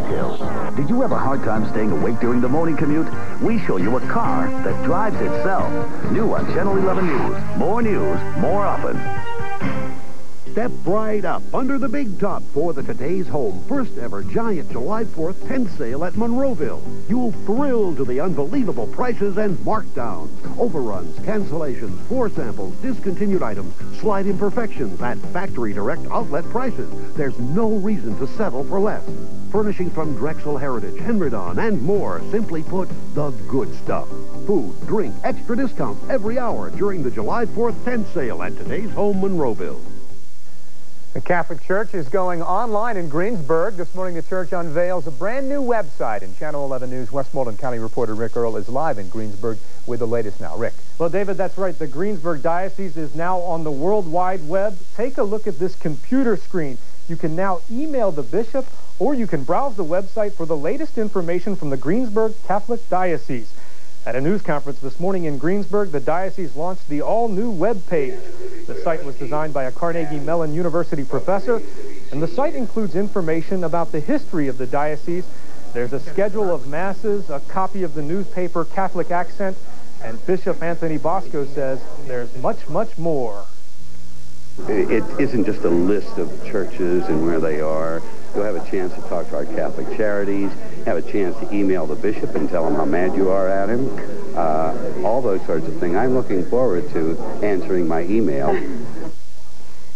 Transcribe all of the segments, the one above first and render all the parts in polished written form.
details. Did you have a hard time staying awake during the morning commute? We show you a car that drives itself. New on Channel 11 News. More news, more often. Step right up under the big top for the Today's Home first ever giant July 4th tent sale at Monroeville. You'll thrill to the unbelievable prices and markdowns. Overruns, cancellations, floor samples, discontinued items, slight imperfections at factory direct outlet prices. There's no reason to settle for less. Furnishings from Drexel Heritage, Henrydon, and more. Simply put, the good stuff. Food, drink, extra discounts every hour during the July 4th tent sale at Today's Home Monroeville. The Catholic Church is going online in Greensburg. This morning, the church unveils a brand new website. And Channel 11 News Westmoreland County reporter Rick Earl is live in Greensburg with the latest now. Rick. Well, David, that's right. The Greensburg Diocese is now on the World Wide Web. Take a look at this computer screen. You can now email the bishop, or you can browse the website for the latest information from the Greensburg Catholic Diocese. At a news conference this morning in Greensburg, the diocese launched the all-new web page. The site was designed by a Carnegie Mellon University professor, and the site includes information about the history of the diocese. There's a schedule of masses, a copy of the newspaper Catholic Accent, and Bishop Anthony Bosco says there's much, much more. It isn't just a list of churches and where they are. You'll have a chance to talk to our Catholic charities, have a chance to email the bishop and tell him how mad you are at him, all those sorts of things. I'm looking forward to answering my email.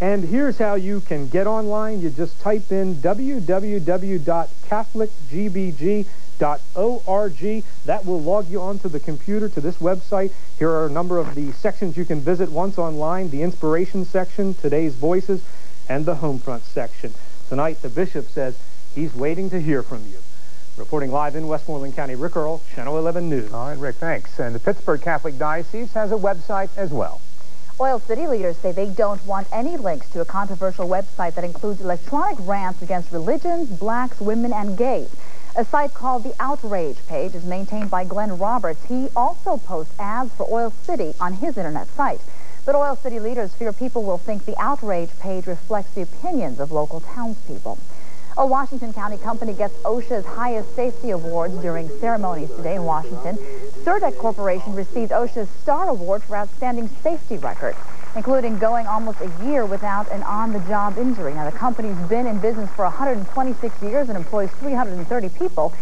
And here's how you can get online. You just type in www.catholicgbg.org. That will log you onto the computer to this website. Here are a number of the sections you can visit once online: the Inspiration section, Today's Voices, and the Homefront section. Tonight, the bishop says he's waiting to hear from you. Reporting live in Westmoreland County, Rick Earl, Channel 11 News. All right, Rick, thanks. And the Pittsburgh Catholic Diocese has a website as well. Oil City leaders say they don't want any links to a controversial website that includes electronic rants against religions, blacks, women, and gays. A site called the Outrage page is maintained by Glenn Roberts. He also posts ads for Oil City on his internet site. But Oil City leaders fear people will think the Outrage page reflects the opinions of local townspeople. A Washington County company gets OSHA's highest safety awards during ceremonies today in Washington. Surdec Corporation received OSHA's Star Award for outstanding safety record, including going almost a year without an on-the-job injury. Now, the company's been in business for 126 years and employs 330 people.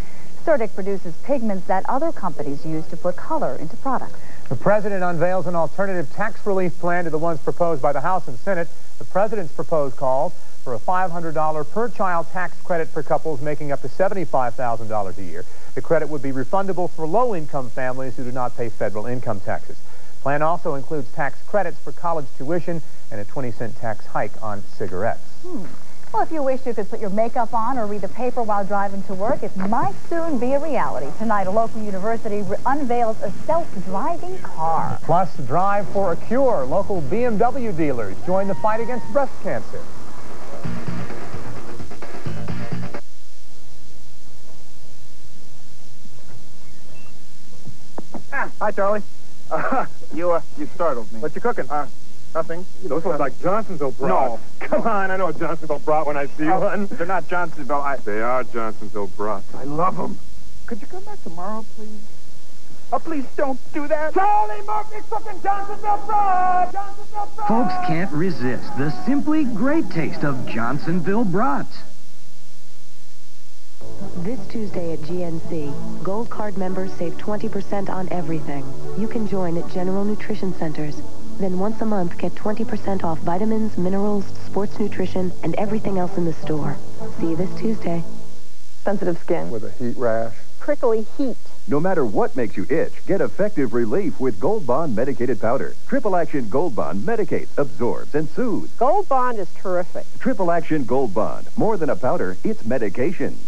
Surdec produces pigments that other companies use to put color into products. The president unveils an alternative tax relief plan to the ones proposed by the House and Senate. The president's proposed calls for a $500 per-child tax credit for couples making up to $75,000 a year. The credit would be refundable for low-income families who do not pay federal income taxes. The plan also includes tax credits for college tuition and a 20-cent tax hike on cigarettes. Well, if you wish you could put your makeup on or read the paper while driving to work, it might soon be a reality. Tonight, a local university unveils a self-driving car. Plus, Drive for a Cure. Local BMW dealers join the fight against breast cancer. Hi, Charlie. You startled me. What you cooking? Nothing. Those look like Johnsonville brats. No. Come on, I know a Johnsonville brat when I see one. They're not Johnsonville. They are Johnsonville brats. I love them. Could you come back tomorrow, please? Oh, please don't do that. Charlie Murphy's cooking Johnsonville brats. Johnsonville brats. Folks can't resist the simply great taste of Johnsonville brats. This Tuesday at GNC, Gold Card members save 20% on everything. You can join at General Nutrition Centers. Then once a month, get 20% off vitamins, minerals, sports nutrition, and everything else in the store. See you this Tuesday. Sensitive skin. With a heat rash. Prickly heat. No matter what makes you itch, get effective relief with Gold Bond medicated powder. Triple Action Gold Bond medicates, absorbs, and soothes. Gold Bond is terrific. Triple Action Gold Bond. More than a powder, it's medication.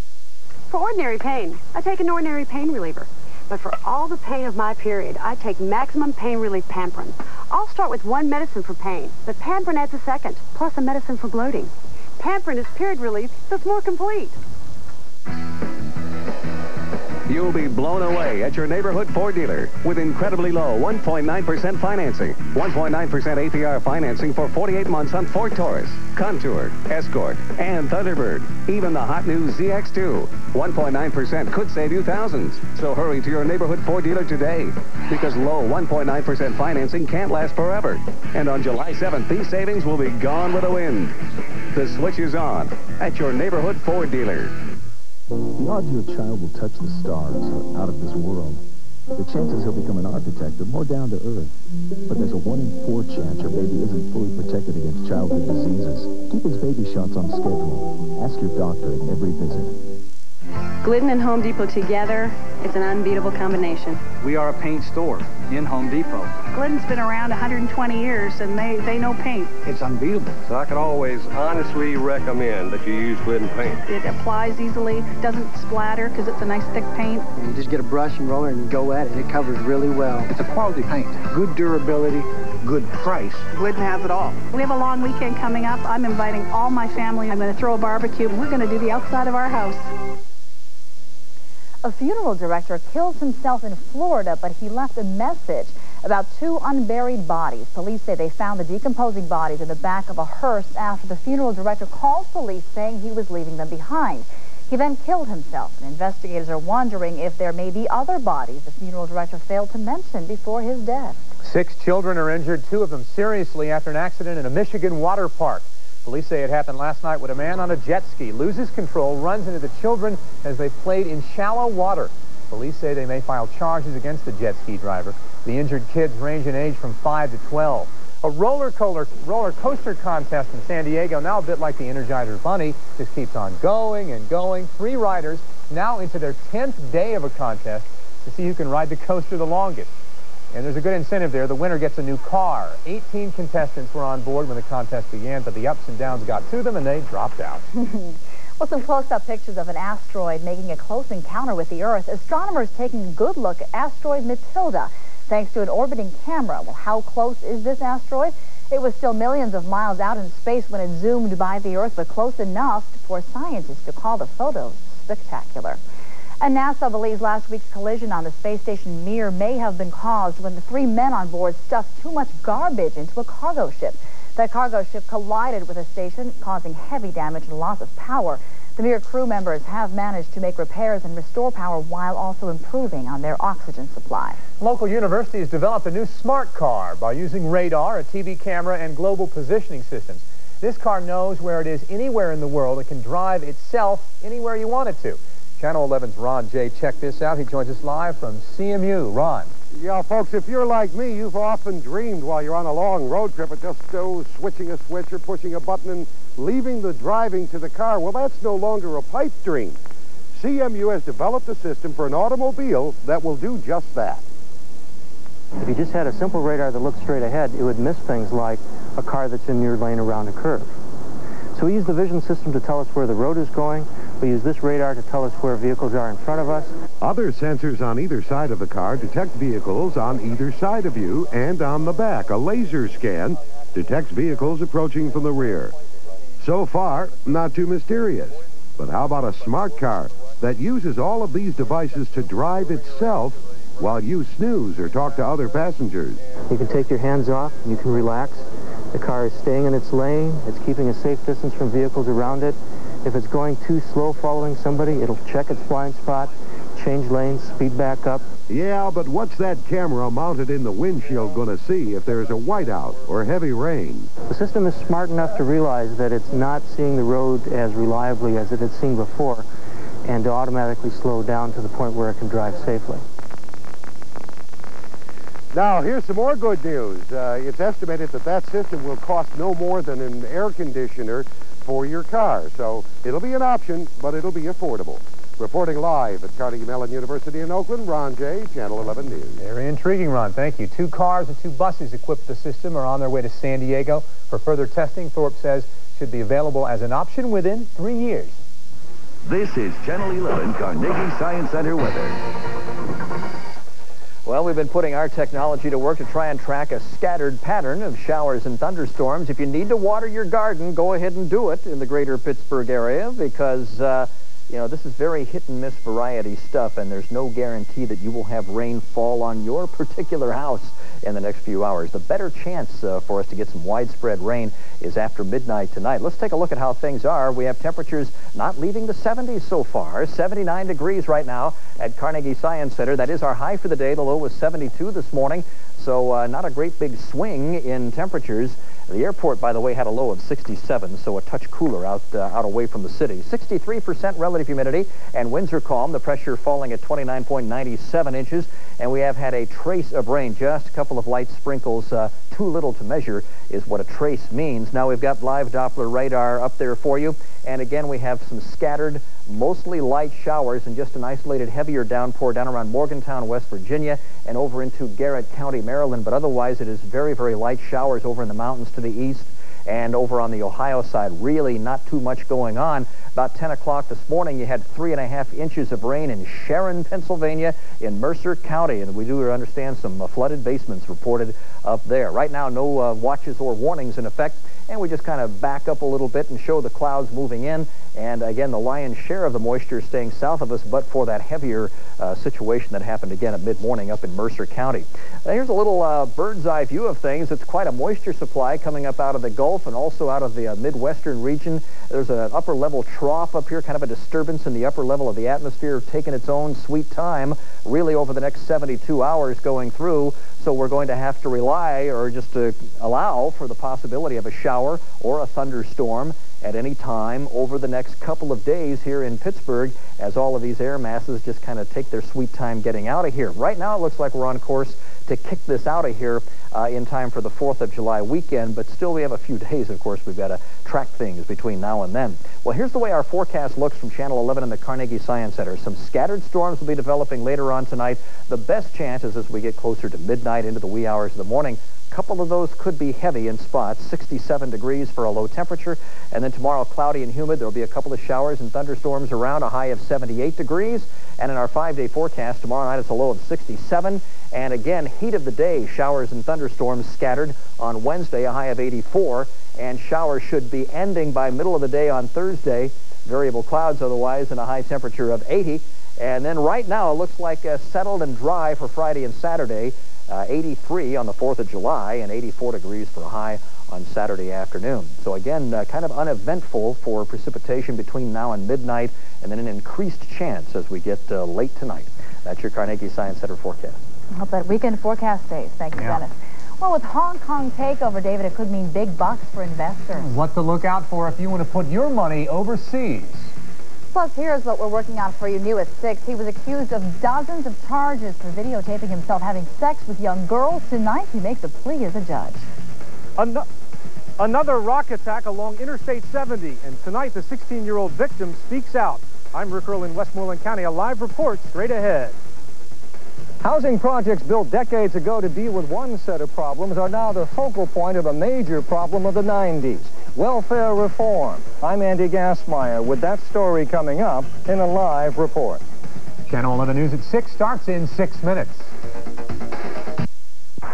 For ordinary pain, I take an ordinary pain reliever. But for all the pain of my period, I take Maximum Pain Relief Pamprin. I'll start with one medicine for pain, but Pamprin adds a second, plus a medicine for bloating. Pamprin is period relief that's more complete. The You'll be blown away at your neighborhood Ford dealer with incredibly low 1.9% financing. 1.9% APR financing for 48 months on Ford Taurus, Contour, Escort, and Thunderbird. Even the hot new ZX2. 1.9% could save you thousands. So hurry to your neighborhood Ford dealer today, because low 1.9% financing can't last forever. And on July 7th, these savings will be gone with the wind. The switch is on at your neighborhood Ford dealer. The odds your child will touch the stars are out of this world. The chances he'll become an architect are more down to earth. But there's a 1 in 4 chance your baby isn't fully protected against childhood diseases. Keep his baby shots on schedule. Ask your doctor at every visit. Glidden and Home Depot together, it's an unbeatable combination. We are a paint store in Home Depot. Glidden's been around 120 years, and they know paint. It's unbeatable. So I can always honestly recommend that you use Glidden paint. It applies easily, doesn't splatter because it's a nice thick paint. You just get a brush and roller and go at it. It covers really well. It's a quality paint. Good durability, good price. Glidden has it all. We have a long weekend coming up. I'm inviting all my family. I'm going to throw a barbecue, and we're going to do the outside of our house. A funeral director kills himself in Florida, but he left a message about 2 unburied bodies. Police say they found the decomposing bodies in the back of a hearse after the funeral director called police saying he was leaving them behind. He then killed himself, and investigators are wondering if there may be other bodies the funeral director failed to mention before his death. 6 children are injured, 2 of them seriously after an accident in a Michigan water park. Police say it happened last night when a man on a jet ski loses control, runs into the children as they played in shallow water. Police say they may file charges against the jet ski driver. The injured kids range in age from 5 to 12. A roller coaster contest in San Diego, now a bit like the Energizer Bunny, just keeps on going and going. 3 riders now into their 10th day of a contest to see who can ride the coaster the longest. And there's a good incentive there. The winner gets a new car. 18 contestants were on board when the contest began, but the ups and downs got to them and they dropped out. Well, some close-up pictures of an asteroid making a close encounter with the Earth. Astronomers taking a good look at asteroid Matilda thanks to an orbiting camera. Well, how close is this asteroid? It was still millions of miles out in space when it zoomed by the Earth, but close enough for scientists to call the photos spectacular. And NASA believes last week's collision on the space station Mir may have been caused when the 3 men on board stuffed too much garbage into a cargo ship. That cargo ship collided with a station, causing heavy damage and loss of power. The Mir crew members have managed to make repairs and restore power while also improving on their oxygen supply. Local universities developed a new smart car by using radar, a TV camera, and global positioning systems. This car knows where it is anywhere in the world and can drive itself anywhere you want it to. Channel 11's Ron J. checked this out. He joins us live from CMU. Ron. Yeah, folks, if you're like me, you've often dreamed while you're on a long road trip of just switching a switch or pushing a button and leaving the driving to the car. Well, that's no longer a pipe dream. CMU has developed a system for an automobile that will do just that. If you just had a simple radar that looked straight ahead, it would miss things like a car that's in your lane around a curve. So we use the vision system to tell us where the road is going. We use this radar to tell us where vehicles are in front of us. Other sensors on either side of the car detect vehicles on either side of you, and on the back, a laser scan detects vehicles approaching from the rear. So far, not too mysterious. But how about a smart car that uses all of these devices to drive itself while you snooze or talk to other passengers? You can take your hands off, and you can relax. The car is staying in its lane. It's keeping a safe distance from vehicles around it. If it's going too slow following somebody, it'll check its blind spot, change lanes, speed back up. Yeah, but what's that camera mounted in the windshield going to see if there's a whiteout or heavy rain? The system is smart enough to realize that it's not seeing the road as reliably as it had seen before, and to automatically slow down to the point where it can drive safely. Now, here's some more good news. It's estimated that system will cost no more than an air conditioner for your car. So it'll be an option, but it'll be affordable. Reporting live at Carnegie Mellon University in Oakland, Ron J., Channel 11 News. Very intriguing, Ron. Thank you. 2 cars and 2 buses equipped with the system are on their way to San Diego for further testing. Thorpe says should be available as an option within 3 years. This is Channel 11 Carnegie Science Center weather. Well, we've been putting our technology to work to try and track a scattered pattern of showers and thunderstorms. If you need to water your garden, go ahead and do it in the greater Pittsburgh area, because You know, this is very hit-and-miss variety stuff, and there's no guarantee that you will have rain fall on your particular house in the next few hours. The better chance for us to get some widespread rain is after midnight tonight. Let's take a look at how things are. We have temperatures not leaving the 70s so far. 79 degrees right now at Carnegie Science Center. That is our high for the day. The low was 72 this morning, so not a great big swing in temperatures. The airport, by the way, had a low of 67, so a touch cooler out away from the city. 63% relative humidity, and winds are calm. The pressure falling at 29.97 inches, and we have had a trace of rain. Just a couple of light sprinkles, too little to measure is what a trace means. Now we've got live Doppler radar up there for you, and again we have some scattered, mostly light showers and just an isolated heavier downpour down around Morgantown, West Virginia, and over into Garrett County, Maryland. But otherwise, it is very, very light showers over in the mountains to the east and over on the Ohio side. Really not too much going on. About 10 o'clock this morning, you had 3.5 inches of rain in Sharon, Pennsylvania, in Mercer County, and we do understand some flooded basements reported up there. Right now, no watches or warnings in effect, and we just kind of back up a little bit and show the clouds moving in. And again, the lion's share of the moisture staying south of us, but for that heavier situation that happened again at mid-morning up in Mercer County. Here's a little bird's eye view of things. It's quite a moisture supply coming up out of the Gulf and also out of the Midwestern region. There's an upper level trough up here, kind of a disturbance in the upper level of the atmosphere, taking its own sweet time really over the next 72 hours going through. So we're going to have to rely or just to allow for the possibility of a shower or a thunderstorm at any time over the next couple of days here in Pittsburgh as all of these air masses just kind of take their sweet time getting out of here. Right now it looks like we're on course to kick this out of here in time for the 4th of July weekend, but still we have a few days, of course. We've got to track things between now and then. Well, here's the way our forecast looks from Channel 11 and the Carnegie Science Center. Some scattered storms will be developing later on tonight. The best chance is as we get closer to midnight into the wee hours of the morning. A couple of those could be heavy in spots, 67 degrees for a low temperature. And then tomorrow, cloudy and humid. There will be a couple of showers and thunderstorms around, a high of 78 degrees. And in our 5-day forecast, tomorrow night it's a low of 67. And again, heat of the day, showers and thunderstorms scattered on Wednesday, a high of 84. And showers should be ending by middle of the day on Thursday. Variable clouds otherwise, and a high temperature of 80. And then right now, it looks like settled and dry for Friday and Saturday. 83 on the 4th of July and 84 degrees for a high on Saturday afternoon. So again, kind of uneventful for precipitation between now and midnight, and then an increased chance as we get late tonight. That's your Carnegie Science Center forecast. I hope that weekend forecast stays. Thank you, Dennis. Well, with Hong Kong takeover, David, it could mean big bucks for investors. What to look out for if you want to put your money overseas. Plus, here's what we're working on for you new at 6. He was accused of dozens of charges for videotaping himself having sex with young girls. Tonight, he makes a plea as a judge. Another rock attack along Interstate 70, and tonight the 16-year-old victim speaks out. I'm Rick Earl in Westmoreland County. A live report straight ahead. Housing projects built decades ago to deal with one set of problems are now the focal point of a major problem of the 90s. Welfare reform. I'm Andy Gassmeyer with that story coming up in a live report. Channel 11 News at 6 starts in 6 minutes.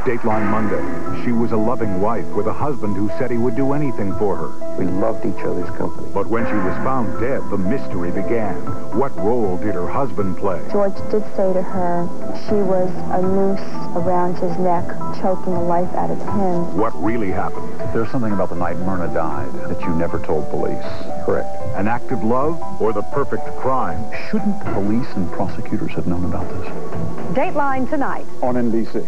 Dateline Monday. She was a loving wife with a husband who said he would do anything for her. We loved each other's company. But when she was found dead, the mystery began. What role did her husband play? George did say to her she was a noose around his neck, choking the life out of him. What really happened? There's something about the night Myrna died that you never told police. Correct. An act of love or the perfect crime? Shouldn't police and prosecutors have known about this? Dateline tonight on NBC.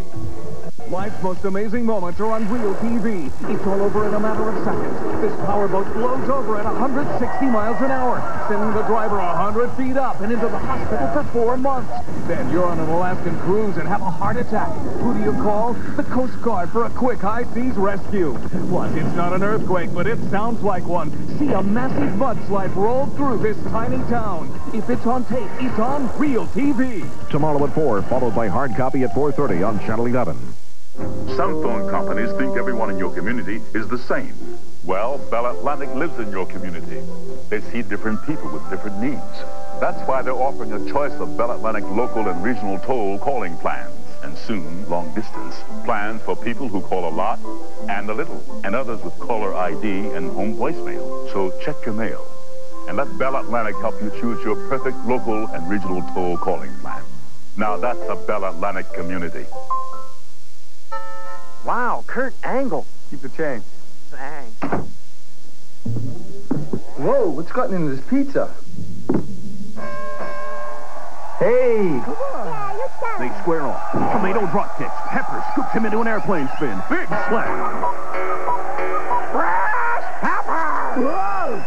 Life's most amazing moments are on real TV. It's all over in a matter of seconds. This powerboat blows over at 160 miles an hour, sending the driver 100 feet up and into the hospital for 4 months. Then you're on an Alaskan cruise and have a heart attack. Who do you call? The Coast Guard for a quick high-seas rescue. Plus, it's not an earthquake, but it sounds like one. See a massive mudslide roll through this tiny town. If it's on tape, it's on real TV. Tomorrow at 4, followed by hard copy at 4:30 on Channel 11. Some phone companies think everyone in your community is the same. Well, Bell Atlantic lives in your community. They see different people with different needs. That's why they're offering a choice of Bell Atlantic local and regional toll calling plans. And soon, long distance. Plans for people who call a lot and a little. And others with caller ID and home voicemail. So check your mail. and let Bell Atlantic help you choose your perfect local and regional toll calling plan. Now that's a Bell Atlantic community. Wow, Kurt Angle. Keep the change. Thanks. Whoa, what's gotten into this pizza? Hey! They square off. Tomato drop kicks. Pepper scoops him into an airplane spin. Big slam. Fresh pepper! Whoa!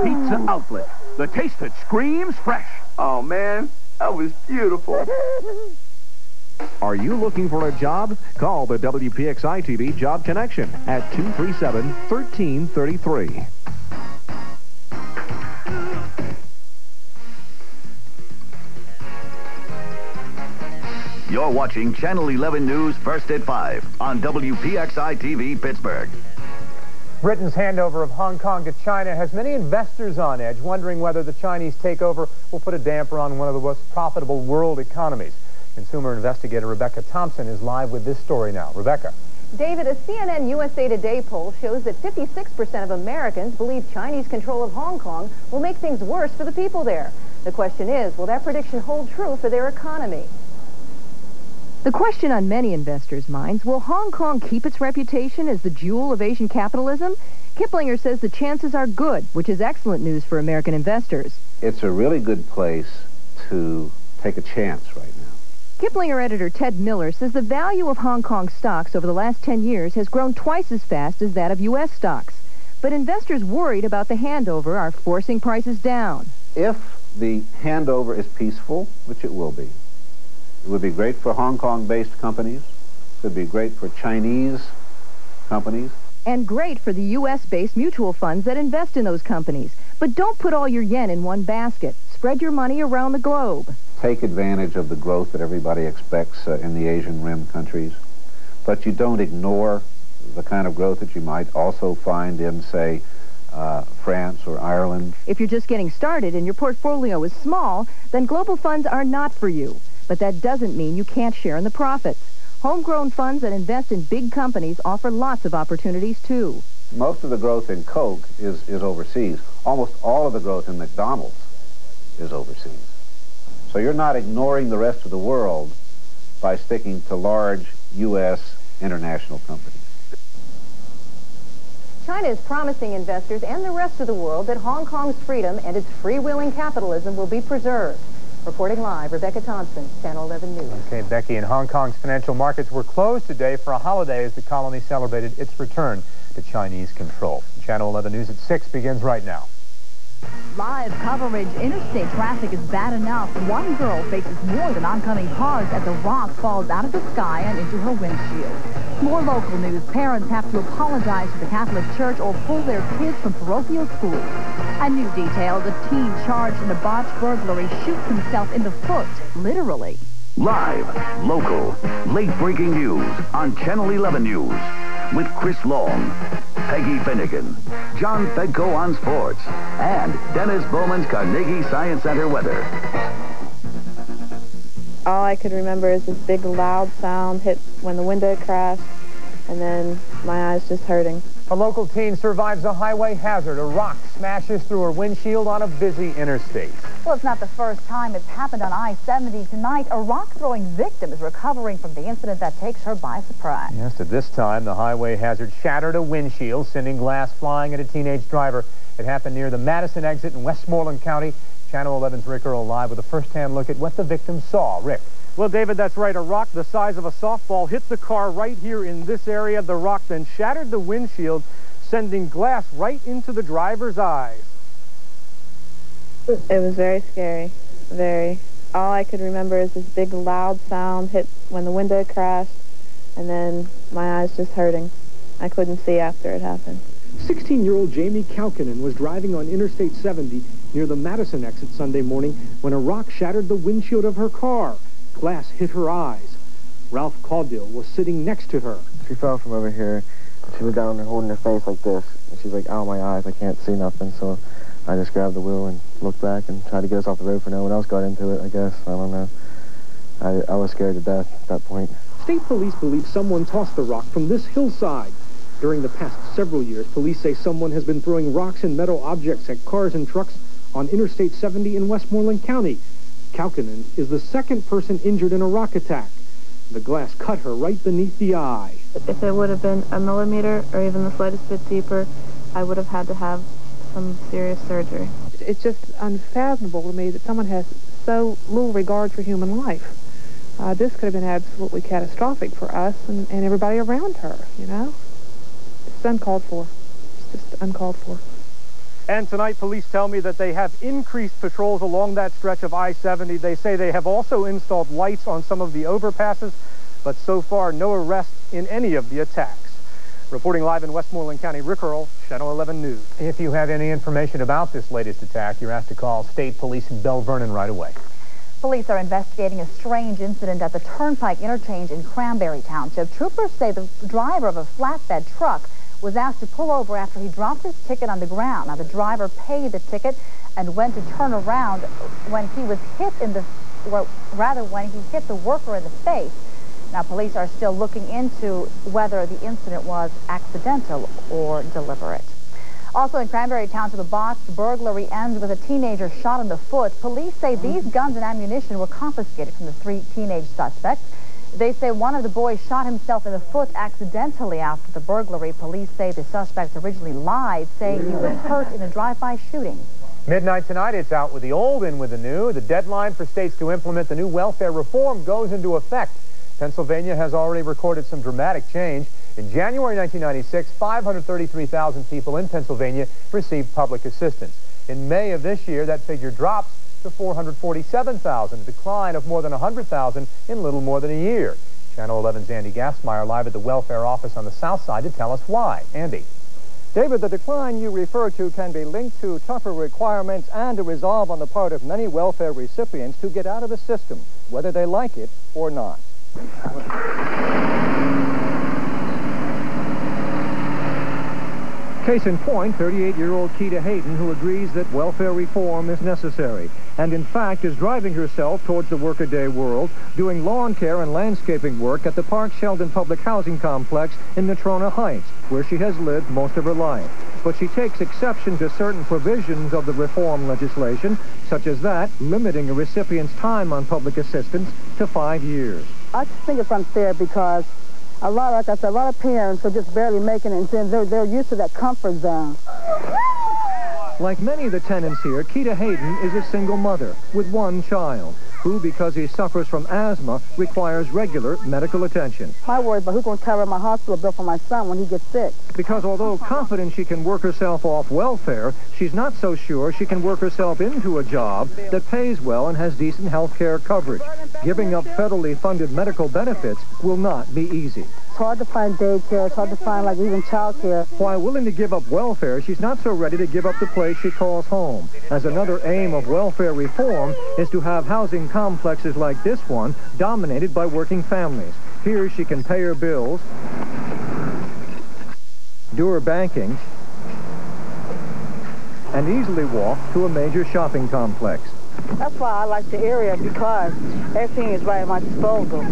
Pizza Outlet. The taste that screams fresh. Oh, man, that was beautiful. Are you looking for a job? Call the WPXI-TV Job Connection at 237-1333. You're watching Channel 11 News first at 5 on WPXI-TV Pittsburgh. Britain's handover of Hong Kong to China has many investors on edge, wondering whether the Chinese takeover will put a damper on one of the most profitable world economies. Consumer investigator Rebecca Thompson is live with this story now. Rebecca. David, a CNN USA Today poll shows that 56% of Americans believe Chinese control of Hong Kong will make things worse for the people there. The question is, will that prediction hold true for their economy? The question on many investors' minds, will Hong Kong keep its reputation as the jewel of Asian capitalism? Kiplinger says the chances are good, which is excellent news for American investors. It's a really good place to take a chance right now. Kiplinger editor Ted Miller says the value of Hong Kong stocks over the last 10 years has grown twice as fast as that of U.S. stocks. But investors worried about the handover are forcing prices down. If the handover is peaceful, which it will be, it would be great for Hong Kong-based companies. It would be great for Chinese companies. And great for the U.S.-based mutual funds that invest in those companies. But don't put all your yen in one basket. Spread your money around the globe. Take advantage of the growth that everybody expects in the Asian Rim countries. But you don't ignore the kind of growth that you might also find in, say, France or Ireland. If you're just getting started and your portfolio is small, then global funds are not for you. But that doesn't mean you can't share in the profits. Homegrown funds that invest in big companies offer lots of opportunities, too. Most of the growth in Coke is overseas. Almost all of the growth in McDonald's is overseas. So you're not ignoring the rest of the world by sticking to large U.S. international companies. China is promising investors and the rest of the world that Hong Kong's freedom and its freewheeling capitalism will be preserved. Reporting live, Rebecca Thompson, Channel 11 News. Okay, Becky, and Hong Kong's financial markets were closed today for a holiday as the colony celebrated its return to Chinese control. Channel 11 News at 6 begins right now. Live coverage. Interstate traffic is bad enough. One girl faces more than oncoming cars as a rock falls out of the sky and into her windshield. More local news. Parents have to apologize to the Catholic Church or pull their kids from parochial schools. And new details. A teen charged in a botched burglary shoots himself in the foot, literally. Live, local, late-breaking news on Channel 11 News with Chris Long, Peggy Finnegan, John Fedko on sports, and Dennis Bowman's Carnegie Science Center weather. All I could remember is this big loud sound hit when the window crashed, and then my eyes just hurting. A local teen survives a highway hazard. A rock smashes through her windshield on a busy interstate. Well, it's not the first time it's happened on I-70 tonight. A rock-throwing victim is recovering from the incident that takes her by surprise. Yes, at this time, the highway hazard shattered a windshield, sending glass flying at a teenage driver. It happened near the Madison exit in Westmoreland County. Channel 11's Rick Earl live with a first-hand look at what the victim saw. Rick. Well, David, that's right. A rock the size of a softball hit the car right here in this area. The rock then shattered the windshield, sending glass right into the driver's eyes. It was very scary, very. All I could remember is this big loud sound hit when the window crashed, and then my eyes just hurting. I couldn't see after it happened. 16-year-old Jamie Kalkinen was driving on Interstate 70 near the Madison exit Sunday morning when a rock shattered the windshield of her car. Glass hit her eyes. Ralph Caudill was sitting next to her. She fell from over here. She was down there holding her face like this. And she's like, ow, my eyes, I can't see nothing. So I just grabbed the wheel and looked back and tried to get us off the road for no one else got into it, I guess. I don't know. I was scared to death at that point. State police believe someone tossed the rock from this hillside. During the past several years, police say someone has been throwing rocks and metal objects at cars and trucks on Interstate 70 in Westmoreland County. Kaukonen is the second person injured in a rock attack. The glass cut her right beneath the eye. If it would have been a millimeter or even the slightest bit deeper, I would have had to have some serious surgery. It's just unfathomable to me that someone has so little regard for human life. This could have been absolutely catastrophic for us and everybody around her, you know? It's uncalled for. It's just uncalled for. And tonight, police tell me that they have increased patrols along that stretch of I-70. They say they have also installed lights on some of the overpasses, but so far, no arrests in any of the attacks. Reporting live in Westmoreland County, Rick Earl, Channel 11 News. If you have any information about this latest attack, you're asked to call State Police in Bell Vernon right away. Police are investigating a strange incident at the Turnpike interchange in Cranberry Township. Troopers say the driver of a flatbed truck was asked to pull over after he dropped his ticket on the ground. Now, the driver paid the ticket and went to turn around when he was hit in the, well, rather when he hit the worker in the face. Now, police are still looking into whether the incident was accidental or deliberate. Also in Cranberry Township, a botched burglary ends with a teenager shot in the foot. Police say these guns and ammunition were confiscated from the 3 teenage suspects. They say one of the boys shot himself in the foot accidentally after the burglary. Police say the suspects originally lied, saying he was hurt in a drive-by shooting. Midnight tonight, it's out with the old, in with the new. The deadline for states to implement the new welfare reform goes into effect. Pennsylvania has already recorded some dramatic change. In January 1996, 533,000 people in Pennsylvania received public assistance. In May of this year, that figure drops to 447,000, a decline of more than 100,000 in little more than a year. Channel 11's Andy Gassmeyer live at the welfare office on the south side to tell us why. Andy. David, the decline you refer to can be linked to tougher requirements and a resolve on the part of many welfare recipients to get out of the system, whether they like it or not. Case in point, 38-year-old Keita Hayden, who agrees that welfare reform is necessary, and in fact is driving herself towards the workaday world, doing lawn care and landscaping work at the Park Sheldon Public Housing Complex in Natrona Heights, where she has lived most of her life. But she takes exception to certain provisions of the reform legislation, such as that limiting a recipient's time on public assistance to 5 years. I just think it's unfair because a lot of parents are just barely making it, and they're used to that comfort zone. Like many of the tenants here, Keita Hayden is a single mother with one child, who, because he suffers from asthma, requires regular medical attention. My worry about who's going to cover my hospital bill for my son when he gets sick. Because although confident she can work herself off welfare, she's not so sure she can work herself into a job that pays well and has decent health care coverage. Giving up federally funded medical benefits will not be easy. It's hard to find daycare. It's hard to find, like, even child care. While willing to give up welfare, she's not so ready to give up the place she calls home, as another aim of welfare reform is to have housing complexes like this one dominated by working families. Here she can pay her bills, do her banking, and easily walk to a major shopping complex. That's why I like the area, because everything is right at my disposal.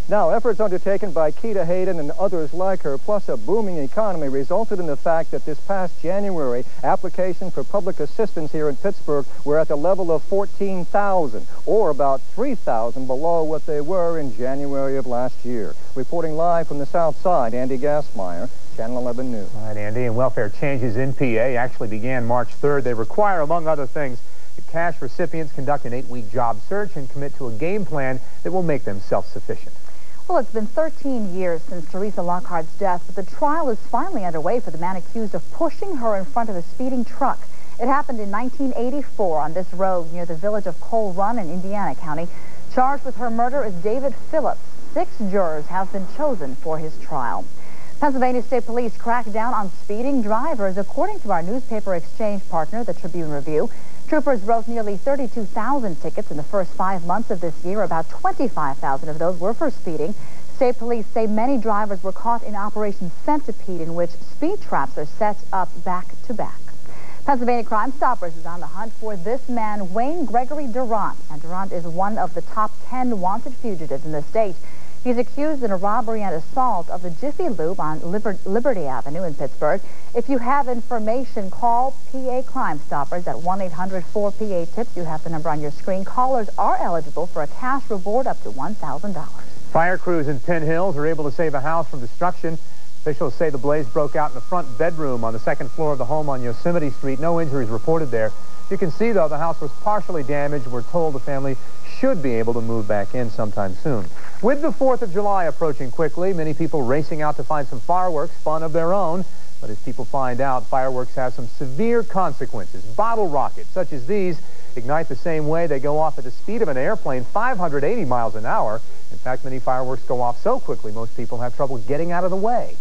Now, efforts undertaken by Keita Hayden and others like her, plus a booming economy, resulted in the fact that this past January, applications for public assistance here in Pittsburgh were at the level of 14,000, or about 3,000 below what they were in January of last year. Reporting live from the south side, Andy Gassmeyer, Channel 11 News. All right, Andy, and welfare changes in PA actually began March 3rd. They require, among other things, that cash recipients conduct an 8-week job search and commit to a game plan that will make them self-sufficient. Well, it's been 13 years since Teresa Lockhart's death, but the trial is finally underway for the man accused of pushing her in front of a speeding truck. It happened in 1984 on this road near the village of Coal Run in Indiana County. Charged with her murder is David Phillips. 6 jurors have been chosen for his trial. Pennsylvania State Police cracked down on speeding drivers, according to our newspaper exchange partner, the Tribune Review. Troopers wrote nearly 32,000 tickets in the first 5 months of this year. About 25,000 of those were for speeding. State police say many drivers were caught in Operation Centipede, in which speed traps are set up back to back. Pennsylvania Crime Stoppers is on the hunt for this man, Wayne Gregory Durant. And Durant is one of the top 10 wanted fugitives in the state. He's accused in a robbery and assault of the Jiffy Lube on Liberty Avenue in Pittsburgh. If you have information, call PA Crime Stoppers at 1-800-4PA-TIPS. You have the number on your screen. Callers are eligible for a cash reward up to $1,000. Fire crews in Penn Hills are able to save a house from destruction. Officials say the blaze broke out in the front bedroom on the second floor of the home on Yosemite Street. No injuries reported there. You can see, though, the house was partially damaged. We're told the family should be able to move back in sometime soon. With the 4th of July approaching quickly, many people racing out to find some fireworks, fun of their own. But as people find out, fireworks have some severe consequences. Bottle rockets, such as these, ignite the same way. They go off at the speed of an airplane, 580 miles an hour. In fact, many fireworks go off so quickly, most people have trouble getting out of the way.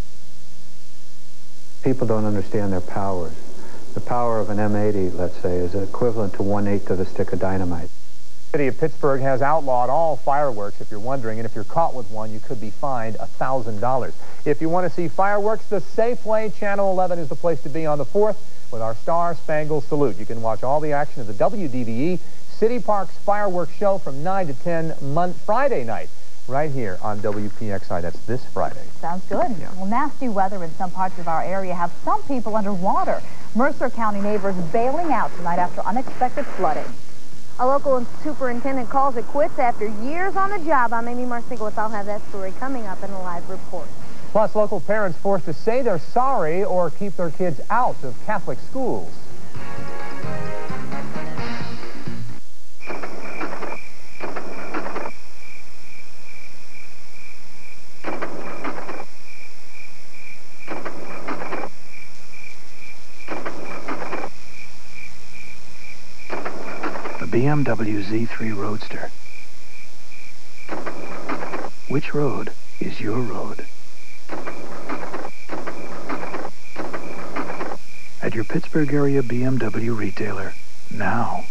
People don't understand their powers. The power of an M80, let's say, is equivalent to 1/8 of a stick of dynamite. The city of Pittsburgh has outlawed all fireworks, if you're wondering, and if you're caught with one, you could be fined $1,000. If you want to see fireworks the safe way, Channel 11 is the place to be on the 4th with our Star Spangled Salute. You can watch all the action of the WDVE City Parks Fireworks Show from 9 to 10 Friday night, right here on WPXI. That's this Friday. Sounds good. Yeah. Well, nasty weather in some parts of our area have some people underwater. Mercer County neighbors bailing out tonight after unexpected flooding. A local superintendent calls it quits after years on the job. I'm Amy Marcinkiewicz. I'll have that story coming up in a live report. Plus, local parents forced to say they're sorry or keep their kids out of Catholic schools. BMW Z3 Roadster. Which road is your road? At your Pittsburgh area BMW retailer, now.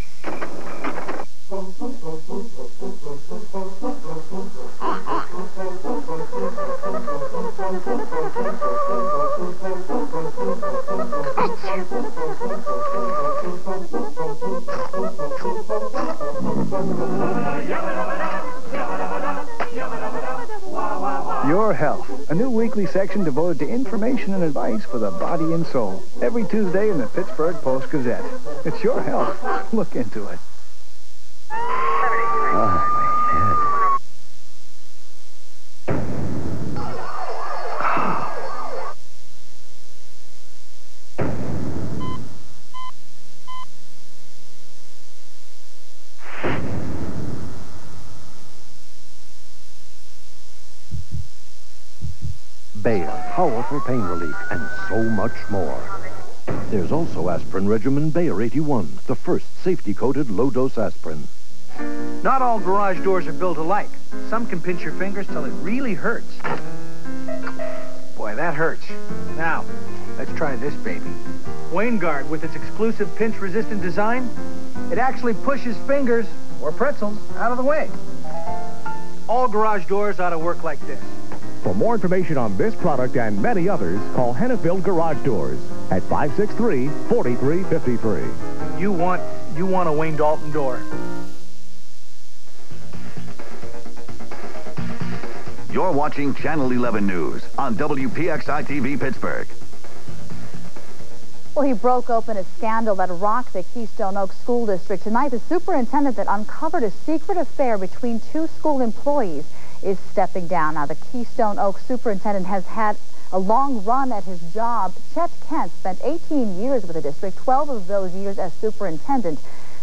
Your Health, a new weekly section devoted to information and advice for the body and soul. Every Tuesday in the Pittsburgh Post-Gazette. It's your health. Look into it. Bayer, powerful pain relief, and so much more. There's also aspirin regimen Bayer 81, the first safety-coated low-dose aspirin. Not all garage doors are built alike. Some can pinch your fingers till it really hurts. Boy, that hurts. Now, let's try this baby. WayneGuard, with its exclusive pinch-resistant design, it actually pushes fingers, or pretzels, out of the way. All garage doors ought to work like this. For more information on this product and many others, call Hennepin Garage Doors at 563-4353. You want a Wayne Dalton door. You're watching Channel 11 News on WPXI-TV Pittsburgh. Well, he broke open a scandal that rocked the Keystone Oaks School District. Tonight, the superintendent that uncovered a secret affair between two school employees is stepping down. Now, the Keystone Oaks superintendent has had a long run at his job. Chet Kent spent 18 years with the district, 12 of those years as superintendent.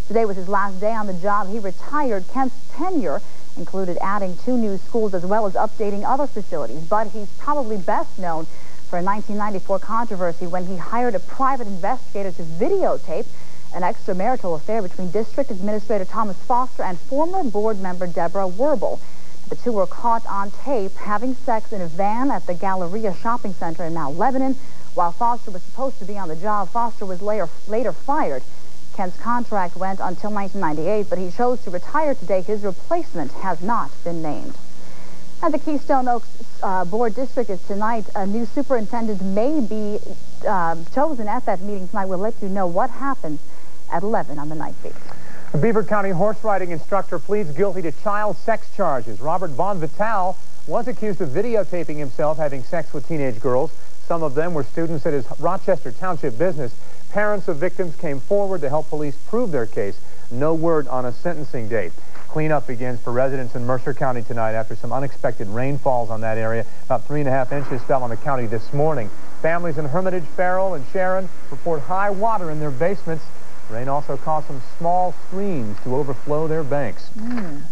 Today was his last day on the job. He retired. Kent's tenure included adding 2 new schools as well as updating other facilities. But he's probably best known for a 1994 controversy when he hired a private investigator to videotape an extramarital affair between District Administrator Thomas Foster and former board member Deborah Werbel. The two were caught on tape having sex in a van at the Galleria Shopping Center in Mount Lebanon. While Foster was supposed to be on the job, Foster was later fired. Kent's contract went until 1998, but he chose to retire today. His replacement has not been named. At the Keystone Oaks Board District is tonight. A new superintendent may be chosen at that meeting tonight. We'll let you know what happens at 11 on the night beat. A Beaver County horse riding instructor pleads guilty to child sex charges. Robert Von Vital was accused of videotaping himself having sex with teenage girls. Some of them were students at his Rochester Township business. Parents of victims came forward to help police prove their case. No word on a sentencing date. Cleanup begins for residents in Mercer County tonight after some unexpected rainfalls on that area. About 3.5 inches fell on the county this morning. Families in Hermitage, Farrell, and Sharon report high water in their basements. Rain also caused some small streams to overflow their banks.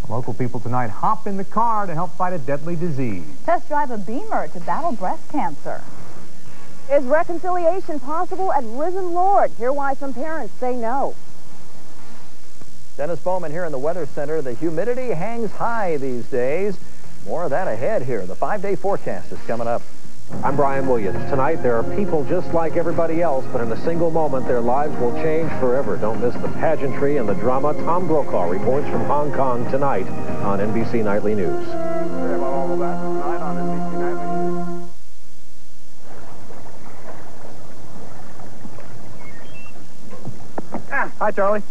Local people tonight hop in the car to help fight a deadly disease. Test drive a Beamer to battle breast cancer. Is reconciliation possible at Risen Lord? Hear why some parents say no. Dennis Bowman here in the Weather Center. The humidity hangs high these days. More of that ahead here. The 5-day forecast is coming up. I'm Brian Williams. Tonight, there are people just like everybody else, but in a single moment, their lives will change forever. Don't miss the pageantry and the drama. Tom Brokaw reports from Hong Kong tonight on NBC Nightly News. All of that tonight on NBC Nightly News. Hi, Charlie.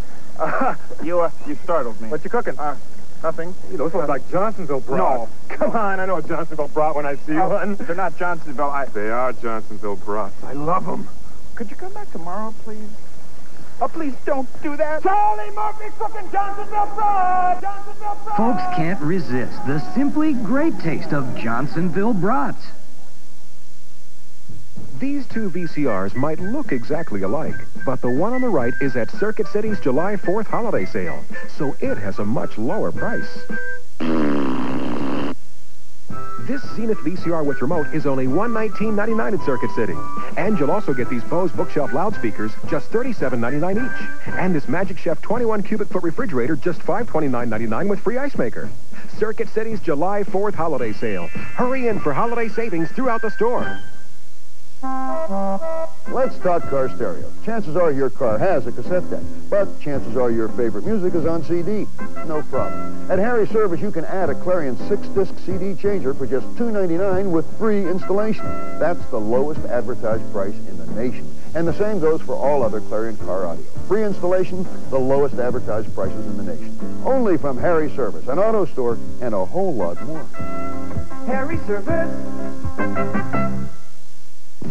You startled me. What you cooking? Nothing. Those look like Johnsonville brats. No. Come on, I know a Johnsonville brat when I see one. They're not Johnsonville. They are Johnsonville brats. I love them. Could you come back tomorrow, please? Oh, please don't do that. Charlie Murphy's cooking Johnsonville brat! Johnsonville brat! Folks can't resist the simply great taste of Johnsonville brats. These two VCRs might look exactly alike, but the one on the right is at Circuit City's July 4th holiday sale, so it has a much lower price. This Zenith VCR with remote is only $119.99 at Circuit City. And you'll also get these Bose bookshelf loudspeakers, just $37.99 each. And this Magic Chef 21 cubic foot refrigerator, just $529.99 with free ice maker. Circuit City's July 4th holiday sale. Hurry in for holiday savings throughout the store. Let's talk car stereo. Chances are your car has a cassette deck, but chances are your favorite music is on CD. No problem. At Harry Service, you can add a Clarion 6-disc CD changer for just $2.99 with free installation. That's the lowest advertised price in the nation. And the same goes for all other Clarion car audio. Free installation, the lowest advertised prices in the nation. Only from Harry Service, an auto store, and a whole lot more. Harry Service.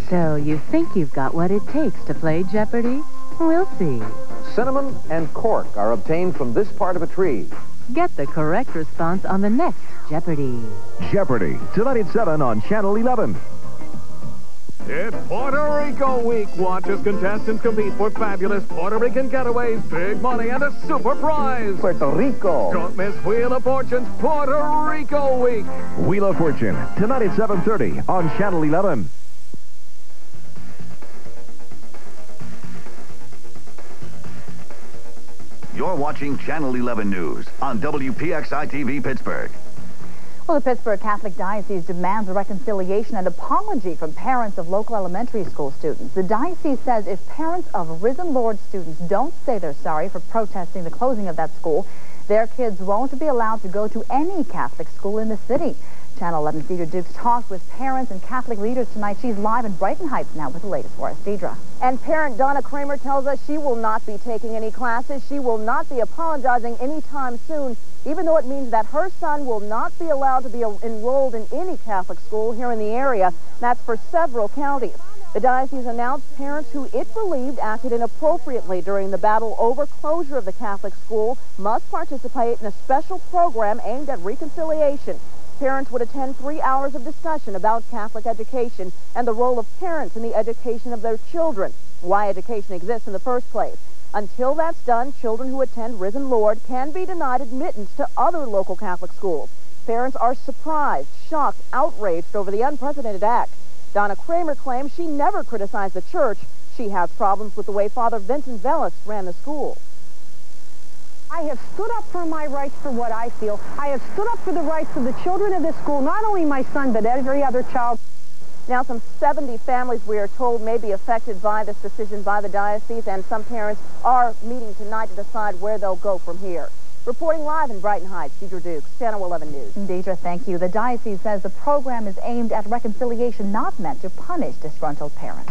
So you think you've got what it takes to play Jeopardy? We'll see. Cinnamon and cork are obtained from this part of a tree. Get the correct response on the next Jeopardy. Jeopardy, tonight at 7 on Channel 11. It's Puerto Rico week. Watch as contestants compete for fabulous Puerto Rican getaways, big money, and a super prize. Puerto Rico. Don't miss Wheel of Fortune's Puerto Rico week. Wheel of Fortune, tonight at 7:30 on Channel 11. You're watching Channel 11 News on WPXI-TV Pittsburgh. Well, the Pittsburgh Catholic Diocese demands a reconciliation and apology from parents of local elementary school students. The diocese says if parents of Risen Lord students don't say they're sorry for protesting the closing of that school, their kids won't be allowed to go to any Catholic school in the city. Channel 11's Deidre Dukes talked with parents and Catholic leaders tonight. She's live in Brighton Heights now with the latest for us. Deidre. And parent Donna Kramer tells us she will not be taking any classes. She will not be apologizing anytime soon, even though it means that her son will not be allowed to be enrolled in any Catholic school here in the area. That's for several counties. The diocese announced parents who it believed acted inappropriately during the battle over closure of the Catholic school must participate in a special program aimed at reconciliation. Parents would attend 3 hours of discussion about Catholic education and the role of parents in the education of their children, why education exists in the first place. Until that's done, children who attend Risen Lord can be denied admittance to other local Catholic schools. Parents are surprised, shocked, outraged over the unprecedented act. Donna Kramer claims she never criticized the church. She has problems with the way Father Vincent Velas ran the school. I have stood up for my rights for what I feel. I have stood up for the rights of the children of this school, not only my son, but every other child. Now, some 70 families, we are told, may be affected by this decision by the diocese, and some parents are meeting tonight to decide where they'll go from here. Reporting live in Brighton Heights, Deidre Dukes, Channel 11 News. Deidre, thank you. The diocese says the program is aimed at reconciliation, not meant to punish disgruntled parents.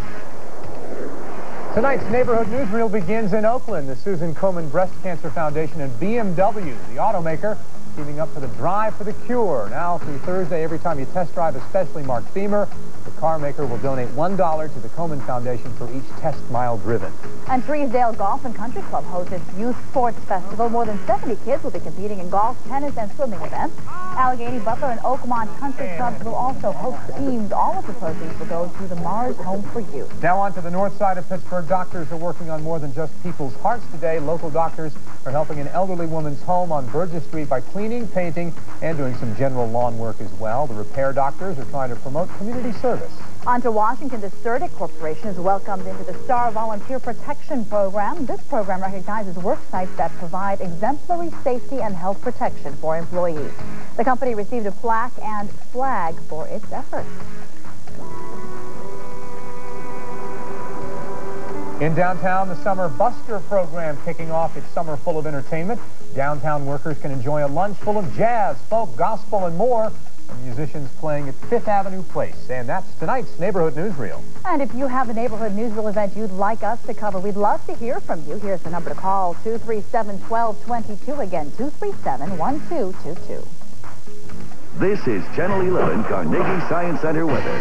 Tonight's Neighborhood Newsreel begins in Oakland. The Susan Komen Breast Cancer Foundation and BMW, the automaker, teaming up for the Drive for the Cure. Now through Thursday, every time you test drive a specially marked Beamer, the car maker will donate $1 to the Komen Foundation for each test mile driven. And Treesdale Golf and Country Club hosts its Youth Sports Festival. More than 70 kids will be competing in golf, tennis, and swimming events. Allegheny, Butler, and Oakmont Country Clubs will also host teams. All of the proceeds will go to the Mars Home for Youth. Now on to the north side of Pittsburgh. Doctors are working on more than just people's hearts today. Local doctors are helping an elderly woman's home on Burgess Street by cleaning, painting, and doing some general lawn work as well. The repair doctors are trying to promote community service. On to Washington, the Surdic Corporation is welcomed into the STAR Volunteer Protection Program. This program recognizes work sites that provide exemplary safety and health protection for employees. The company received a plaque and flag for its efforts. In downtown, the Summer Buster program kicking off its summer full of entertainment. Downtown workers can enjoy a lunch full of jazz, folk, gospel, and more. And musicians playing at Fifth Avenue Place. And that's tonight's Neighborhood Newsreel. And if you have a neighborhood newsreel event you'd like us to cover, we'd love to hear from you. Here's the number to call, 237-1222. Again, 237-1222. This is Channel 11 Carnegie Science Center weather.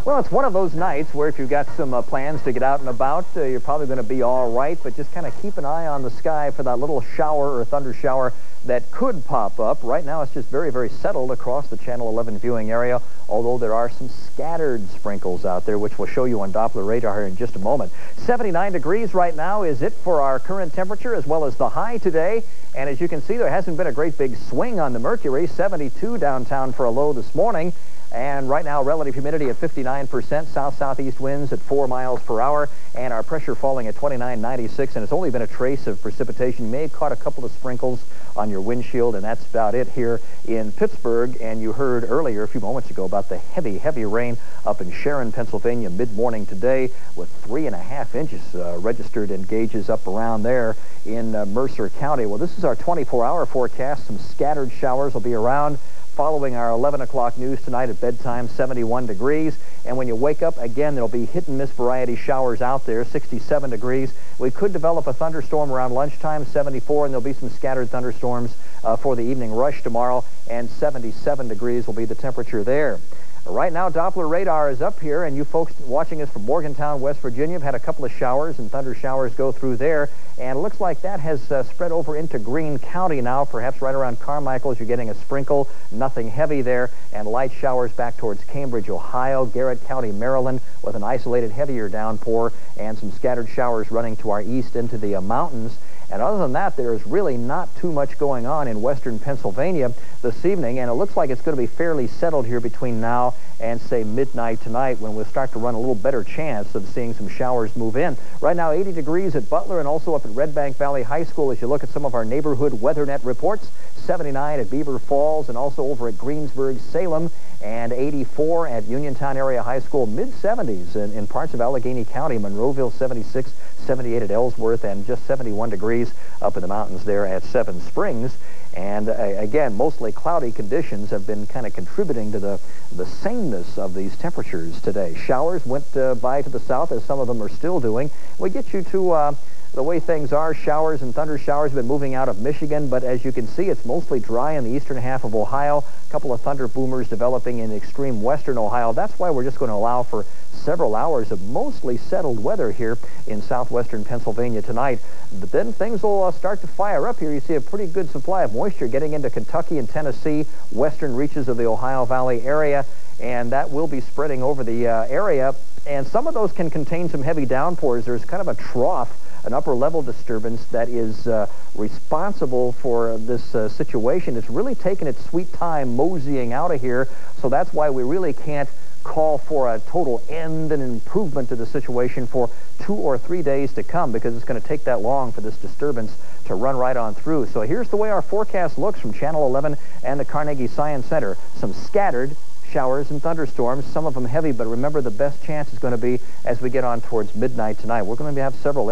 Well, it's one of those nights where if you've got some plans to get out and about, you're probably going to be all right, but just kind of keep an eye on the sky for that little shower or thunder shower that could pop up. Right now, it's just very, very settled across the Channel 11 viewing area, although there are some scattered sprinkles out there, which we'll show you on Doppler radar here in just a moment. 79 degrees right now is it for our current temperature, as well as the high today. And as you can see, there hasn't been a great big swing on the mercury. 72 downtown for a low this morning. And right now, relative humidity at 59%, south-southeast winds at 4 miles per hour, and our pressure falling at 29.96, and it's only been a trace of precipitation. You may have caught a couple of sprinkles on your windshield, and that's about it here in Pittsburgh. And you heard earlier, a few moments ago, about the heavy, heavy rain up in Sharon, Pennsylvania, mid-morning today, with 3.5 inches registered in gauges up around there in Mercer County. Well, this is our 24-hour forecast. Some scattered showers will be around. Following our 11 o'clock news tonight at bedtime, 71 degrees. And when you wake up, again, there'll be hit-and-miss variety showers out there, 67 degrees. We could develop a thunderstorm around lunchtime, 74, and there'll be some scattered thunderstorms for the evening rush tomorrow, and 77 degrees will be the temperature there. Right now, Doppler radar is up here, and you folks watching us from Morgantown, West Virginia, have had a couple of showers and thunder showers go through there, and it looks like that has spread over into Greene County now, perhaps right around Carmichael. You're getting a sprinkle, nothing heavy there, and light showers back towards Cambridge, Ohio, Garrett County, Maryland, with an isolated heavier downpour, and some scattered showers running to our east into the mountains. And other than that, there's really not too much going on in western Pennsylvania this evening, and it looks like it's going to be fairly settled here between now and, say, midnight tonight, when we'll start to run a little better chance of seeing some showers move in. Right now, 80 degrees at Butler and also up at Red Bank Valley High School as you look at some of our neighborhood WeatherNet reports. 79 at Beaver Falls and also over at Greensburg, Salem, and 84 at Uniontown Area High School. Mid-70s in parts of Allegheny County. Monroeville, 76, 78 at Ellsworth, and just 71 degrees up in the mountains there at Seven Springs. And again, mostly cloudy conditions have been kind of contributing to the sameness of these temperatures today. Showers went by to the south, as some of them are still doing. We get you to the way things are. Showers and thunder showers have been moving out of Michigan, but as you can see, it's mostly dry in the eastern half of Ohio. A couple of thunder boomers developing in extreme western Ohio. That's why we're just going to allow for several hours of mostly settled weather here in southwestern Pennsylvania tonight. But then things will start to fire up here. You see a pretty good supply of moisture getting into Kentucky and Tennessee, western reaches of the Ohio Valley area, and that will be spreading over the area. And some of those can contain some heavy downpours. There's kind of a trough, an upper-level disturbance that is responsible for this situation. It's really taken its sweet time moseying out of here, so that's why we really can't call for a total end and improvement to the situation for 2 or 3 days to come, because it's going to take that long for this disturbance to run right on through. So here's the way our forecast looks from Channel 11 and the Carnegie Science Center. Some scattered showers and thunderstorms, some of them heavy, but remember, the best chance is going to be as we get on towards midnight tonight. We're going to have several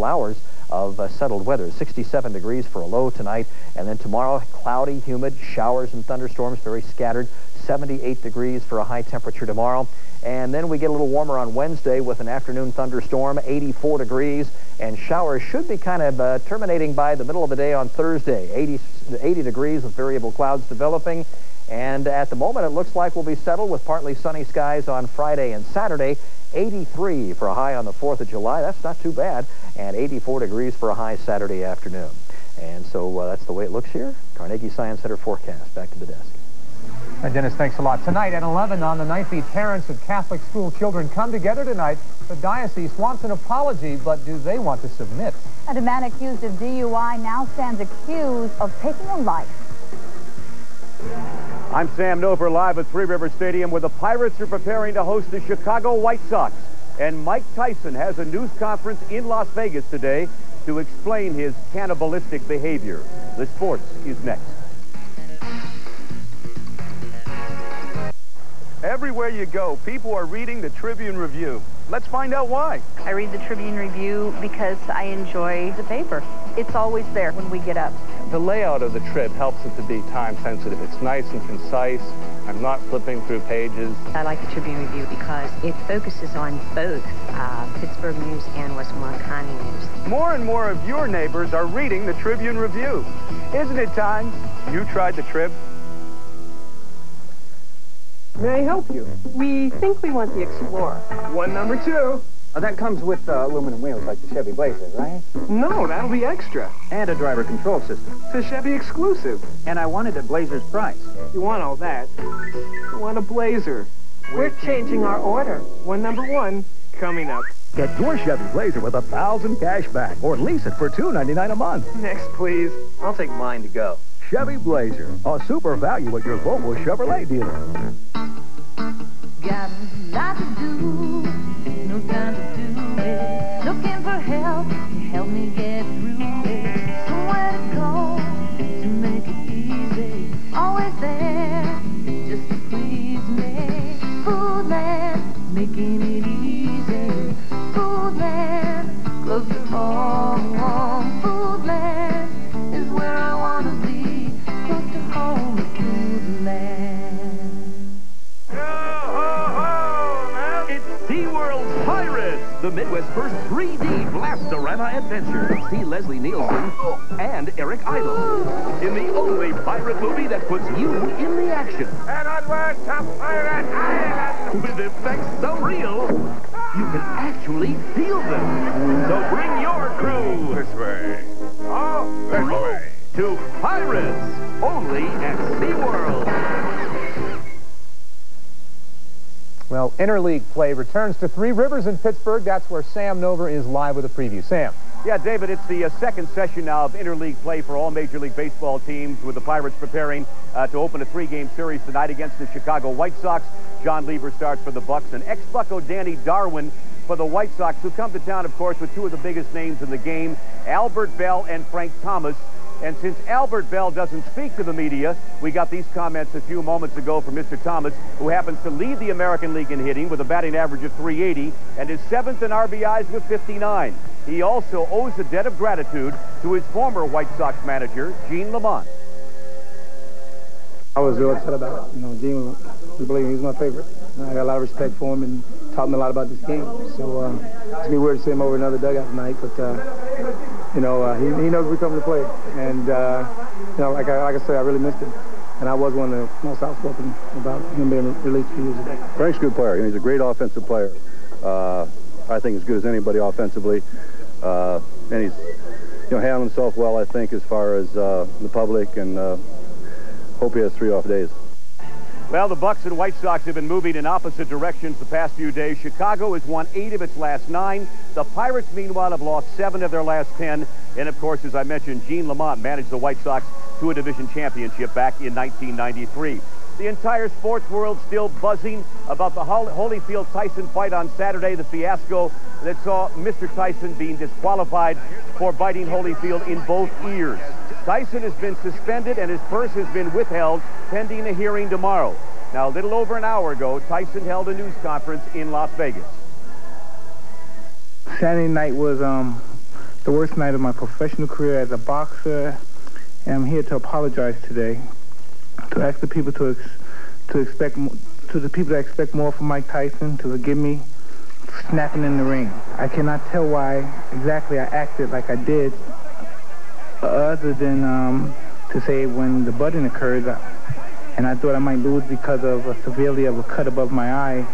hours of settled weather. 67 degrees for a low tonight, and then tomorrow, cloudy, humid, showers and thunderstorms, very scattered. 78 degrees for a high temperature tomorrow. And then we get a little warmer on Wednesday with an afternoon thunderstorm, 84 degrees. And showers should be kind of terminating by the middle of the day on Thursday. 80 degrees with variable clouds developing. And at the moment, it looks like we'll be settled with partly sunny skies on Friday and Saturday. 83 for a high on the 4th of July. That's not too bad. And 84 degrees for a high Saturday afternoon. And so that's the way it looks here. Carnegie Science Center forecast. Back to the desk. Dennis, thanks a lot. Tonight at 11 on the night, the parents of Catholic school children come together tonight. The diocese wants an apology, but do they want to submit? And a man accused of DUI now stands accused of taking a life. I'm Sam Nover live at Three River Stadium where the Pirates are preparing to host the Chicago White Sox. And Mike Tyson has a news conference in Las Vegas today to explain his cannibalistic behavior. The sports is next. Everywhere you go, people are reading the Tribune Review. Let's find out why. I read the Tribune Review because I enjoy the paper. It's always there when we get up. The layout of the Trib helps it to be time sensitive. It's nice and concise. I'm not flipping through pages. I like the Tribune Review because it focuses on both Pittsburgh news and Westmoreland County news. More and more of your neighbors are reading the Tribune Review. Isn't it time you tried the Trib? May I help you? We think we want the Explorer. One number 2. That comes with aluminum wheels like the Chevy Blazer, right? No, that'll be extra. And a driver control system. It's a Chevy exclusive. And I wanted at Blazer's price. You want all that? You want a Blazer. We're changing our order. One number 1 coming up. Get your Chevy Blazer with $1,000 cash back or lease it for $299 a month. Next, please. I'll take mine to go. Chevy Blazer, a super value at your local Chevrolet dealer. Got a lot to do, no time to do it. Looking for help to help me get through it. Somewhere to go to make it easy. Always there just to please me. Foodland, making it easy. Foodland, close to home. Foodland is where I want to be. Close to home, Foodland. SeaWorld's Pirates, the Midwest's first 3D Blastorama adventure. See Leslie Nielsen and Eric Idle in the only pirate movie that puts you in the action. And onward to Pirate Island! With effects so real, you can actually feel them. So bring your crew this way. Oh, this way. To Pirates, only at SeaWorld. Well, interleague play returns to Three Rivers in Pittsburgh. That's where Sam Nover is live with a preview. Sam. Yeah, David, it's the second session now of interleague play for all Major League Baseball teams, with the Pirates preparing to open a 3-game series tonight against the Chicago White Sox. John Lieber starts for the Bucks, and ex-Bucco Danny Darwin for the White Sox, who come to town, of course, with two of the biggest names in the game, Albert Bell and Frank Thomas. And since Albert Bell doesn't speak to the media, we got these comments a few moments ago from Mr. Thomas, who happens to lead the American League in hitting with a batting average of .380 and is 7th in RBIs with 59. He also owes a debt of gratitude to his former White Sox manager, Gene Lamont. I was real upset about it. You know, Gene, we believe he's my favorite. I got a lot of respect for him and taught me a lot about this game. So it's going to be weird to see him over another dugout tonight, but you know, he knows we come to play. And, you know, like I said, I really missed him. And I was one of the most outspoken about him being released 2 years ago. Frank's a good player. He's a great offensive player. I think as good as anybody offensively. And he's, you know, handling himself well, I think, as far as the public, and hope he has 3 off days. Well, the Bucks and White Sox have been moving in opposite directions the past few days. Chicago has won 8 of its last 9. The Pirates, meanwhile, have lost 7 of their last 10. And, of course, as I mentioned, Gene Lamont managed the White Sox to a division championship back in 1993. The entire sports world still buzzing about the Holyfield-Tyson fight on Saturday, the fiasco that saw Mr. Tyson being disqualified for biting Holyfield in both ears. Tyson has been suspended and his purse has been withheld pending a hearing tomorrow. Now, a little over an hour ago, Tyson held a news conference in Las Vegas. Saturday night was the worst night of my professional career as a boxer, and I'm here to apologize today, to ask the people to expect to the people that expect more from Mike Tyson to forgive me for snapping in the ring. I cannot tell why exactly I acted like I did, other than to say when the budding occurred, and I thought I might lose because of a severity of a cut above my eye,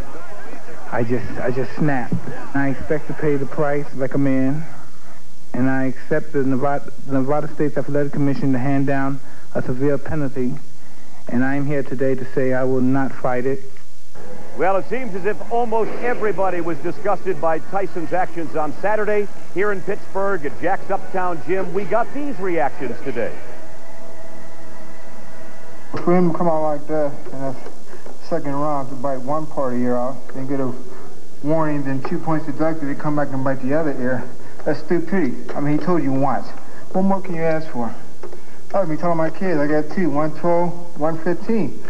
I just snapped. I expect to pay the price like a man, and I accept the Nevada State Athletic Commission to hand down a severe penalty, and I'm here today to say I will not fight it. Well, it seems as if almost everybody was disgusted by Tyson's actions on Saturday here in Pittsburgh at Jack's Uptown Gym. We got these reactions today. For him to come out like that in the second round to bite one part of your ear off, then get a warning, then 2 points deducted, they come back and bite the other ear. That's stupidity. I mean, he told you once. What more can you ask for? I would be telling my kids, I got two, 112, 115.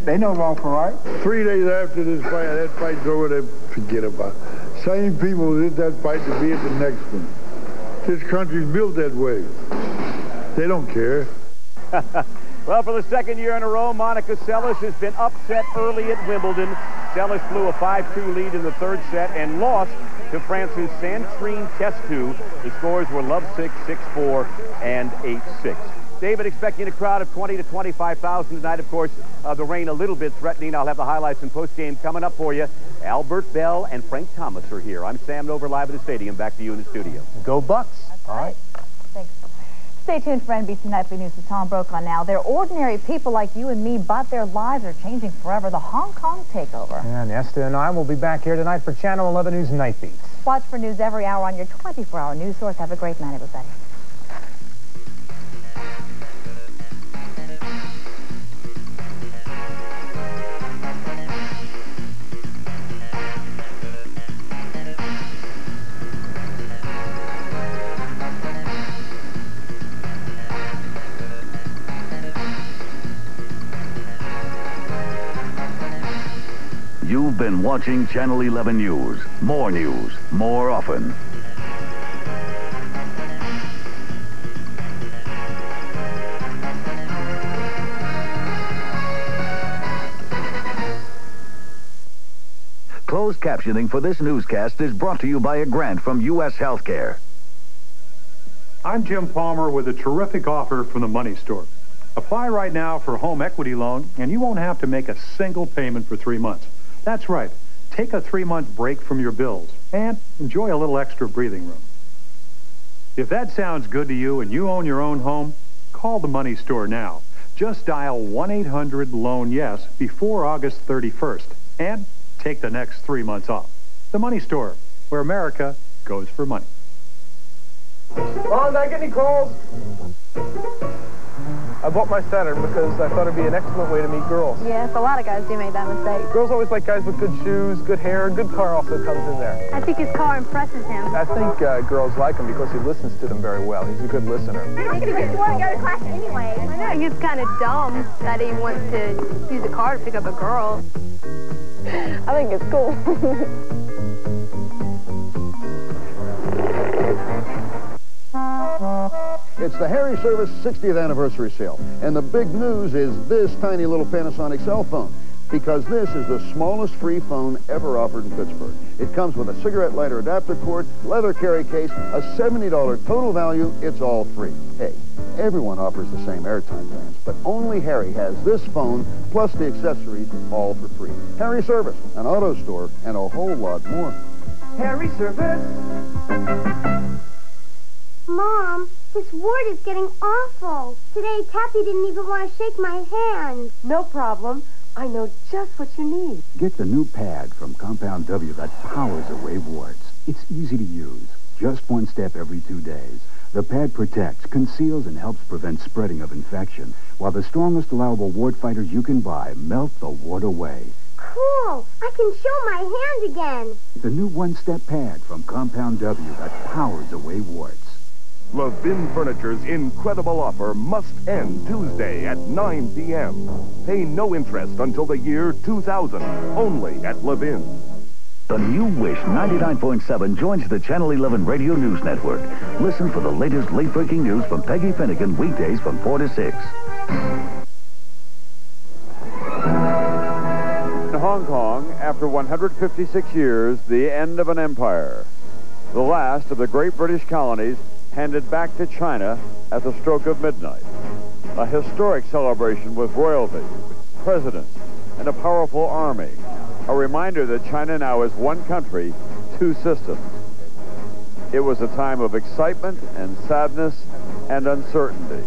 They know wrong from right. 3 days after this fight, that fight's over, they forget about it. Same people did that fight to be at the next one. This country's built that way. They don't care. Well, for the second year in a row, Monica Seles has been upset early at Wimbledon. Seles blew a 5-2 lead in the third set and lost to France's Sandrine Testou. The scores were love 6, 6-4, and 8-6. David, expecting a crowd of 20 to 25,000 tonight. Of course, the rain a little bit threatening. I'll have the highlights and postgame coming up for you. Albert Bell and Frank Thomas are here. I'm Sam Nover, live at the stadium. Back to you in the studio. Go Bucks. All right. Thanks. Stay tuned for NBC Nightly News with Tom Brokaw now. They're ordinary people like you and me, but their lives are changing forever. The Hong Kong takeover. And Esther and I will be back here tonight for Channel 11 News Night Beats. Watch for news every hour on your 24-hour news source. Have a great night, everybody. You've been watching Channel 11 News. More news, more often. Closed captioning for this newscast is brought to you by a grant from U.S. Healthcare. I'm Jim Palmer with a terrific offer from the Money Store. Apply right now for a home equity loan, and you won't have to make a single payment for 3 months. That's right. Take a 3-month break from your bills and enjoy a little extra breathing room. If that sounds good to you and you own your own home, call the Money Store now. Just dial 1-800-LOAN-YES before August 31st and take the next 3 months off. The Money Store, where America goes for money. Ron, did I get any calls? I bought my Saturn because I thought it'd be an excellent way to meet girls. Yes, a lot of guys do make that mistake. Girls always like guys with good shoes, good hair, good car also comes in there. I think his car impresses him. I think girls like him because he listens to them very well. He's a good listener. I think he just want to go to class anyway. I know, he's kind of dumb that he wants to use a car to pick up a girl. I think it's cool. It's the Harry Service 60th anniversary sale, and the big news is this tiny little Panasonic cell phone, because this is the smallest free phone ever offered in Pittsburgh. It comes with a cigarette lighter adapter cord, leather carry case, a $70 total value. It's all free. Hey, everyone offers the same airtime plans, but only Harry has this phone plus the accessories all for free. Harry Service, an auto store, and a whole lot more. Harry Service. Mom, this ward is getting awful. Today, Taffy didn't even want to shake my hand. No problem. I know just what you need. Get the new pad from Compound W that powers away warts. It's easy to use. Just one step every 2 days. The pad protects, conceals, and helps prevent spreading of infection, while the strongest allowable wart fighters you can buy melt the wart away. Cool. I can show my hand again. The new one-step pad from Compound W that powers away warts. Levin Furniture's incredible offer must end Tuesday at 9 p.m. Pay no interest until the year 2000, only at Levin. The new Wish 99.7 joins the Channel 11 Radio News Network. Listen for the latest late-breaking news from Peggy Finnegan weekdays from 4 to 6. Hong Kong, after 156 years, the end of an empire. The last of the great British colonies handed back to China at the stroke of midnight. A historic celebration with royalty, presidents, and a powerful army. A reminder that China now is one country, two systems. It was a time of excitement and sadness and uncertainty.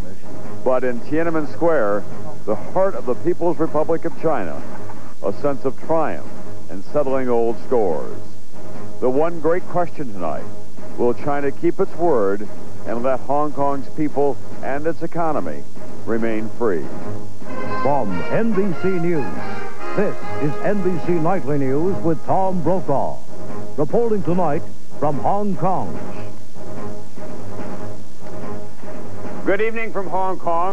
But in Tiananmen Square, the heart of the People's Republic of China, a sense of triumph and settling old scores. The one great question tonight, will China keep its word and let Hong Kong's people and its economy remain free? From NBC News, this is NBC Nightly News with Tom Brokaw. Reporting tonight from Hong Kong. Good evening from Hong Kong.